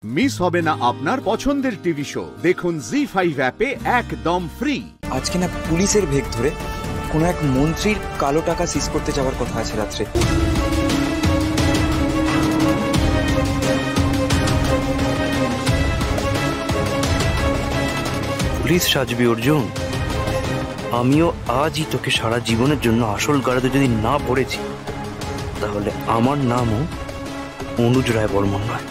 Miss হবে না আপনার পছন্দের টিভি শো। দেখুন জি5 অ্যাপে একদম ফ্রি। আজকে না পুলিশের ভেগ ধরে কোনো এক মন্ত্রীর কালো টাকা সিজ করতে যাওয়ার কথা আছে রাত্রে। পুলিশ সাজবি অর্জুন, আমিও আজই তোকে সারা জীবনের জন্য আসল গাড়িতে যদি না পড়েছি তাহলে আমার নামও অনুজ রায় বর্মন নয়।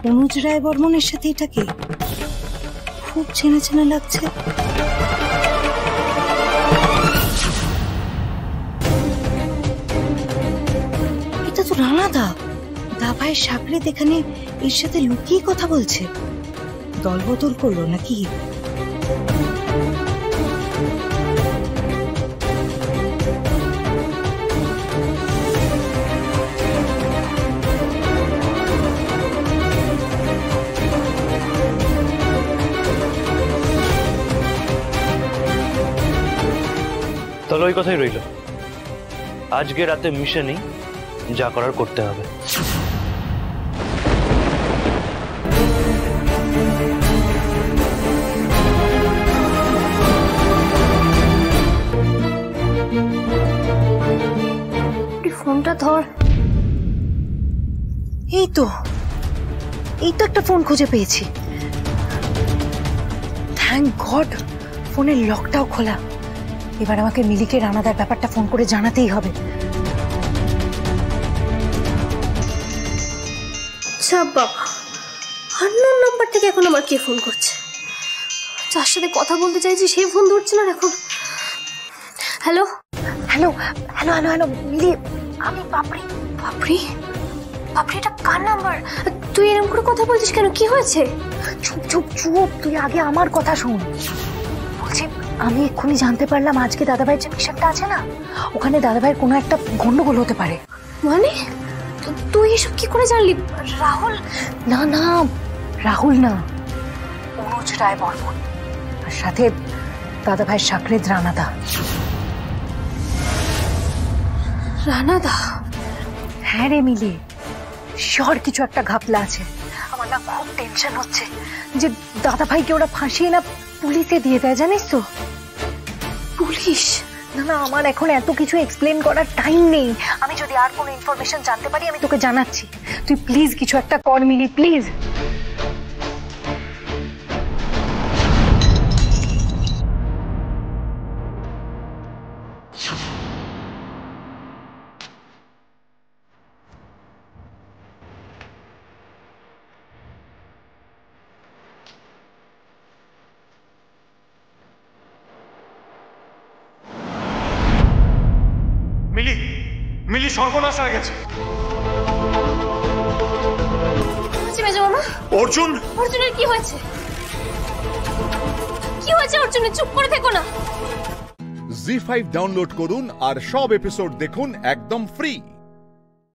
অনুজ রায় বর্মনের সাথে এটাকে খুব চেনা চেনা লাগছে। এটা তো রানাদা, দাভাইয়ের সাকরেদ এখানে এর সাথে লুকিয়ে কথা বলছে। দলবদল করলো নাকি? তাহলে ওই কথাই রইল, আজকে রাতে মিশনেই যা করার করতে হবে। ফোনটা ধর। এই তো একটা ফোন খুঁজে পেয়েছি। থ্যাংক গড, ফোনের লকটাও খোলা। এবার আমাকে মিলিকে রানাদার ব্যাপারটা ফোন করে জানাতেই হবে। বাবা, আননোন নাম্বার থেকে এখন আমার কে ফোন করছে? যার সাথে কথা বলতে চাইছি সে ফোন ধরছে না এখন। Hello hello hello hello hello Mili, আমি পাপড়ি। পাপড়ি? পাপড়িটা কার নাম্বার? তুই এরকম করে কথা বলছিস কেন? কি হয়েছে? চুপ চুপ চুপ, তুই আগে আমার কথা শোন। বলছি, আমি এক্ষুনি জানতে পারলাম আজকে দাদাভাইয়ের যে মিশনটা আছে না, ওখানে দাদাভাইয়ের কোনো একটা গন্ডগোল হতে পারে। মানে তুই এসব কি করে জানলি? রাহুল? না না, রাহুল না, অনুজ রায় বর্মন, আর সাথে দাদাভাইয়ের সাকরেদ রানাদা। রানাদা? হ্যাঁ রে মিলি, শিওর কিছু একটা ঘাপলা আছে। আমার না খুব টেনশন হচ্ছে যে দাদাভাইকে ওরা ফাঁসিয়ে না পুলিশে দিয়ে দেয়, জানিস তো? পুলিশ? না না, আমার এখন এত কিছু এক্সপ্লেন করার টাইম নেই। আমি যদি আর কোনো ইনফরমেশন জানতে পারি আমি তোকে জানাচ্ছি। তুই প্লিজ কিছু একটা কর মিলি, প্লিজ। মিলি, মিলি সর্বনাশ হয়ে গেছে। অর্জুন? অর্জুনের কি হয়েছে? কি হয়েছে অর্জুনের? চুপ করে থেকো না। জি5 ডাউনলোড করুন আর সব এপিসোড দেখুন একদম ফ্রি।